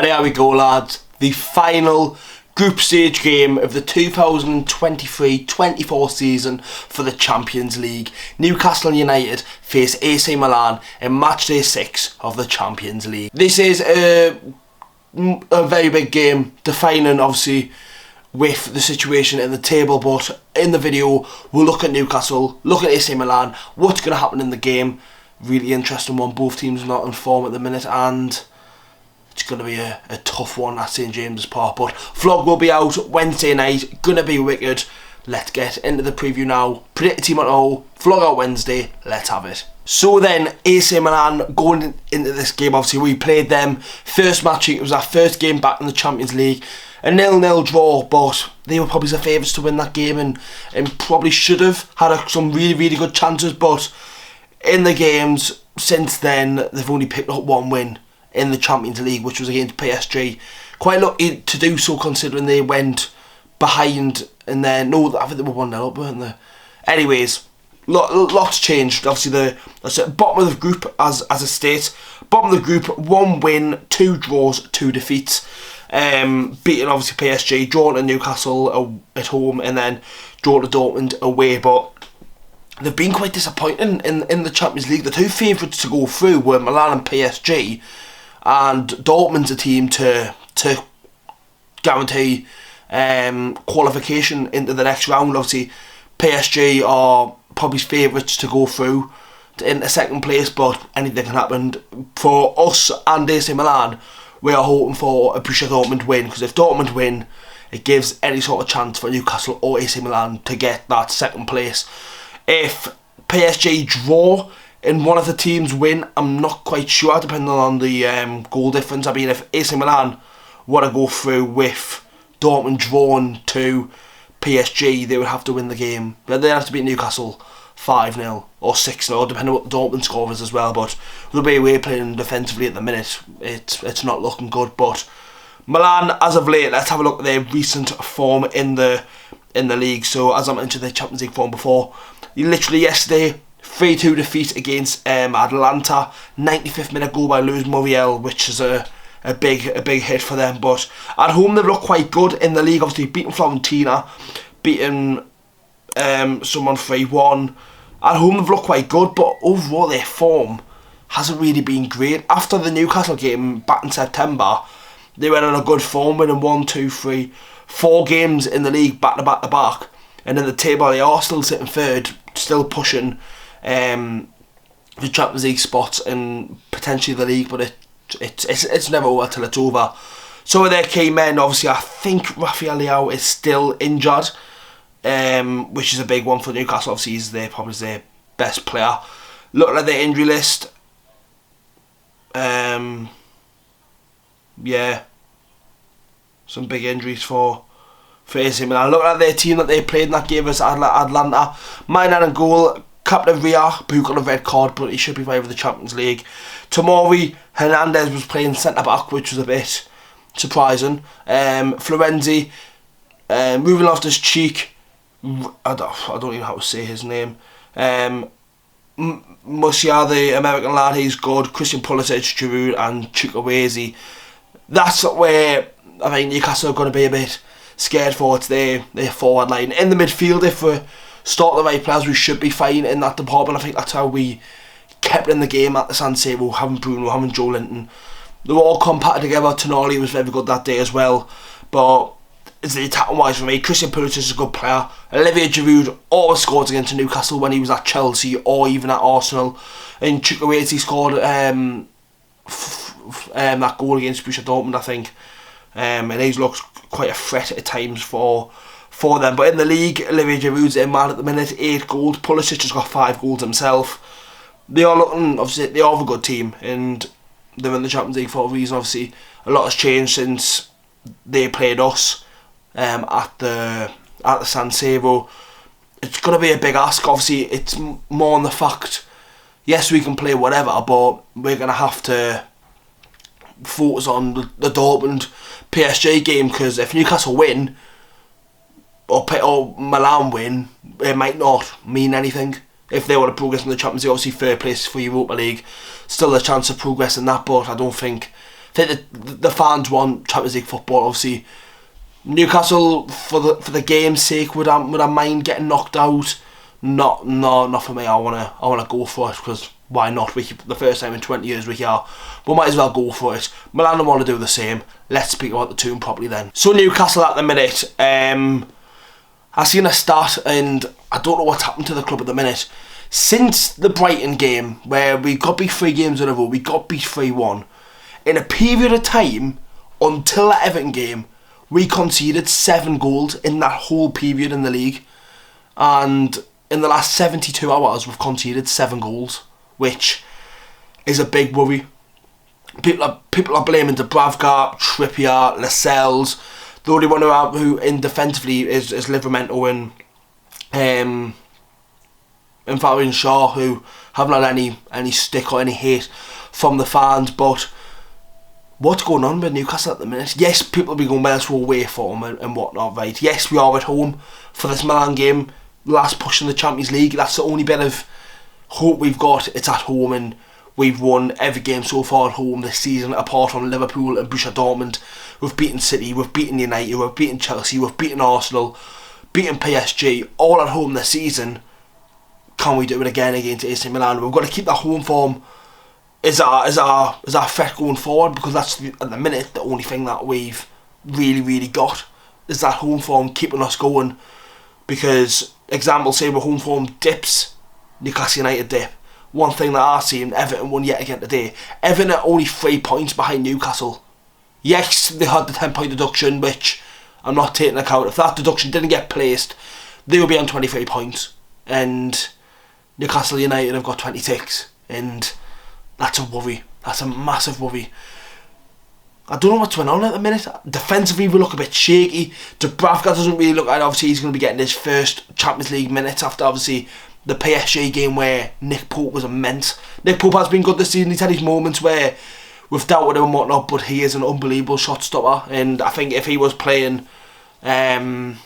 And here we go, lads. The final group stage game of the 2023-24 season for the Champions League. Newcastle United face AC Milan in matchday 6 of the Champions League. This is a very big game, defining obviously with the situation in the table, but in the video we'll look at Newcastle, look at AC Milan, what's going to happen in the game. Really interesting one. Both teams are not in form at the minute, and it's going to be a tough one at St James's Park. But vlog will be out Wednesday night. Going to be wicked. Let's get into the preview now. Predict the team at all. Vlog out Wednesday. Let's have it. So then, AC Milan going into this game. Obviously, we played them first match. It was our first game back in the Champions League. A 0-0 draw, but they were probably the favourites to win that game, and probably should have had some really good chances. But in the games since then, they've only picked up one win in the Champions League, which was against PSG. Quite lucky to do so, considering they went behind, and then I think they were 1-0 up, weren't they? Anyways, lots changed. Obviously, the bottom of the group as a state. Bottom of the group, 1 win, 2 draws, 2 defeats. Beating obviously PSG, drawn to Newcastle at home, and then drawn to Dortmund away. But they've been quite disappointing in the Champions League. The two favourites to go through were Milan and PSG, and Dortmund's a team to guarantee qualification into the next round. Obviously, PSG are probably favourites to go through into second place, but anything can happen. For us and AC Milan, we are hoping for a Borussia Dortmund win, because if Dortmund win, it gives any sort of chance for Newcastle or AC Milan to get that second place. If PSG draw and one of the teams win, I'm not quite sure, depending on the goal difference. I mean, if AC Milan want to go through with Dortmund drawn to PSG, they would have to win the game. They'd have to beat Newcastle 5-0 or 6-0, depending on what the Dortmund score is as well. But the way we're playing defensively at the minute, it's not looking good. But Milan, as of late, let's have a look at their recent form in the league. So, as I mentioned, their Champions League form before. Literally yesterday, 3-2 defeat against Atalanta. 95th minute goal by Luis Muriel, which is a big hit for them. But at home, they've looked quite good in the league. Obviously, beating Fiorentina, beating someone 3-1. At home, they've looked quite good, but overall, their form hasn't really been great. After the Newcastle game back in September, they went on a good form, winning 1, 2, 3, 4 games in the league back to back. And in the table, they are still sitting third, still pushing the Champions League spots and potentially the league, but it's never over till it's over. So with their key men, obviously, I think Rafael Leao is still injured, which is a big one for Newcastle. Obviously, he's probably their best player. Looking at their injury list, yeah, some big injuries for AC Milan. Looking at their team that they played in that game versus Atlanta, Milan and goal, Captain Ria, who got a red card, but he should be fine with the Champions League. Tomori Hernandez was playing centre back, which was a bit surprising. Florenzi, moving off this cheek, I don't even know how to say his name. Musiala, the American lad, he's good. Christian Pulisic, Giroud, and Chukwueze. That's where I think Newcastle are going to be a bit scared for. It's their forward line. In the midfield, if we start the right players, we should be fine in that department. I think that's how we kept in the game at the San Siro, having Bruno, having Joe Linton. They were all compacted together. Tonali was very good that day as well. But it's the attacking wise for me, Christian Pulisic is a good player. Olivier Giroud always scores against Newcastle when he was at Chelsea or even at Arsenal. And Chukwueze scored that goal against Borussia Dortmund, I think. And he's looked quite a threat at times for them. But in the league, Olivier Giroud's in man at the minute, 8 goals. Pulisic has got 5 goals himself. They are looking, obviously, they are a good team, and they're in the Champions League for a reason. Obviously, a lot has changed since they played us at the San Siro. It's going to be a big ask. Obviously, it's more on the fact, yes, we can play whatever, but we're going to have to focus on the Dortmund PSG game, because if Newcastle win or Milan win, it might not mean anything. If they want to progress in the Champions League, obviously third place for Europa League, still a chance of progress in that, but I don't think I think the fans want Champions League football. Obviously, Newcastle, for the game's sake, would I mind getting knocked out? Not for me. I wanna go for it, because why not? The first time in 20 years we're here, we might as well go for it. Milan want to do the same. Let's speak about the tune properly then. So Newcastle at the minute, I've seen a stat, and I don't know what's happened to the club at the minute. Since the Brighton game, where we got beat 3 games in a row, we got beat 3-1. In a period of time, until that Everton game, we conceded 7 goals in that whole period in the league. And in the last 72 hours, we've conceded 7 goals, which is a big worry. People are blaming Dubravka, Trippier, Lascelles. The only one who in defensively is Livramento and Fabian Shaw, who haven't had any stick or any hate from the fans. But what's going on with Newcastle at the minute? Yes, people will be going, well, it's away form and whatnot, right? Yes, we are at home for this Milan game, last push in the Champions League. That's the only bit of hope we've got. It's at home, and we've won every game so far at home this season, apart from Liverpool and Borussia Dortmund. We've beaten City, we've beaten United, we've beaten Chelsea, we've beaten Arsenal, beaten PSG, all at home this season. Can we do it again against AC Milan? We've got to keep that home form as our threat going forward, because that's at the minute the only thing that we've really got is that home form keeping us going. Because example, say we're home form dips, Newcastle United dip. One thing that I've seen, Everton won yet again today. Everton are only 3 points behind Newcastle. Yes, they had the 10-point deduction, which I'm not taking account. If that deduction didn't get placed, they would be on 23 points. And Newcastle United have got 26. And that's a worry. That's a massive worry. I don't know what's going on at the minute. Defensively, we look a bit shaky. Dubravka doesn't really look like, obviously, he's going to be getting his first Champions League minutes after, obviously, the PSG game where Nick Pope was immense. Nick Pope has been good this season. He's had his moments where we've doubted him and whatnot, but he is an unbelievable shot stopper. And I think if he was playing in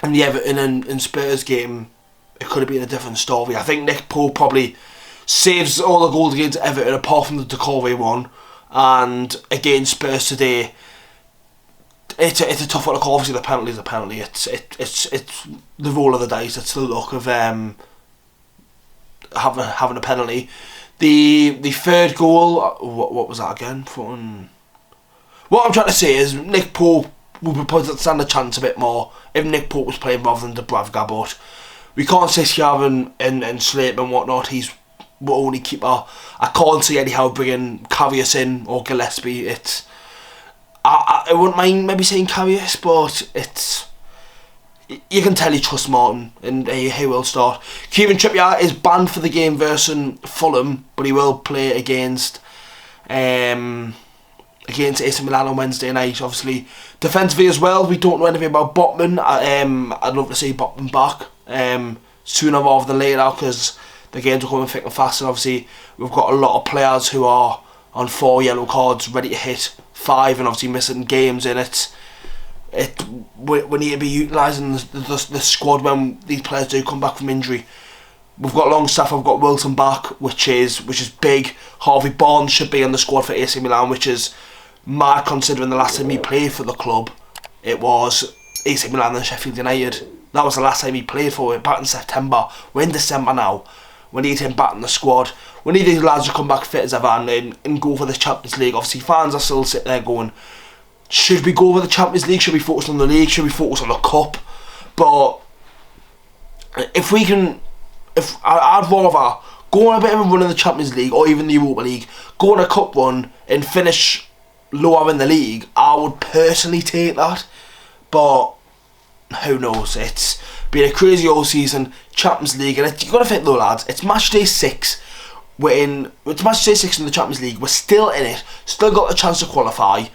the Everton and Spurs game, it could have been a different story. I think Nick Pope probably saves all the goals against Everton, apart from the Decore one. And against Spurs today, it's a tough one to call. Obviously, the penalty is a penalty. It's the roll of the dice. It's the luck of having a penalty. The third goal, what was that again? What I'm trying to say is Nick Pope would probably stand a chance a bit more if Nick Pope was playing rather than Dubravka, but we can't sit here and slate and whatnot. He's our only keeper. I can't see anyhow bringing Karius in or Gillespie. I wouldn't mind maybe saying Karius, but you can tell he trusts Martin, and he will start. Kieran Trippier is banned for the game versus Fulham, but he will play against AC Milan on Wednesday night. Obviously, defensively as well, we don't know anything about Botman. I'd love to see Botman back sooner rather than later, because the games are coming thick and fast, and obviously we've got a lot of players who are on 4 yellow cards, ready to hit 5, and obviously missing games, and we need to be utilising the squad when these players do come back from injury. We've got Longstaff, I've got Wilson back, which is big. Harvey Barnes should be on the squad for AC Milan, which is mad considering the last time he played for the club, it was AC Milan and Sheffield United. That was the last time he played for it, back in September. We're in December now. We need him back in the squad. We need these lads to come back fit as ever and go for the Champions League. Obviously, fans are still sitting there going, should we go for the Champions League? Should we focus on the league? Should we focus on the cup? But I'd rather go on a bit of a run in the Champions League or even the Europa League, go on a cup run and finish lower in the league. I would personally take that. But who knows? It's been a crazy all season. Champions League, and you've got to think though, lads, it's match day 6. It's match day 6 in the Champions League. We're still in it, still got a chance to qualify.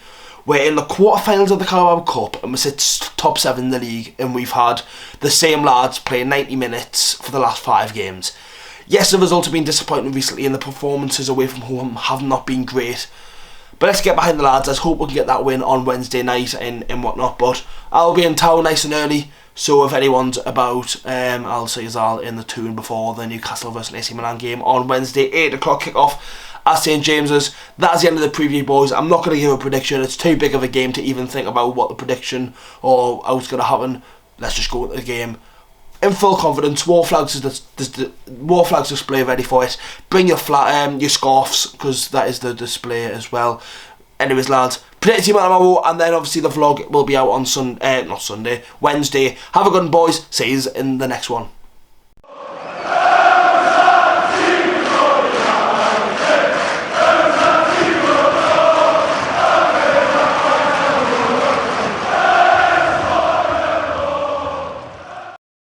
We're in the quarterfinals of the Carabao Cup, and we sit top 7 in the league, and we've had the same lads playing 90 minutes for the last 5 games. Yes, the results have been disappointing recently, and the performances away from home have not been great. But let's get behind the lads. Let's hope we can get that win on Wednesday night and whatnot. But I'll be in town nice and early, so if anyone's about, I'll see you all in the tune before the Newcastle vs AC Milan game on Wednesday, 8 o'clock kick-off at St James's. That's the end of the preview, boys. I'm not going to give a prediction. It's too big of a game to even think about what the prediction or how it's going to happen. Let's just go into the game in full confidence. War Flags display ready for it. Bring your scarves, because that is the display as well. Anyways, lads, predict team tomorrow, and then obviously the vlog will be out on Wednesday. Have a good one, boys. See you in the next one.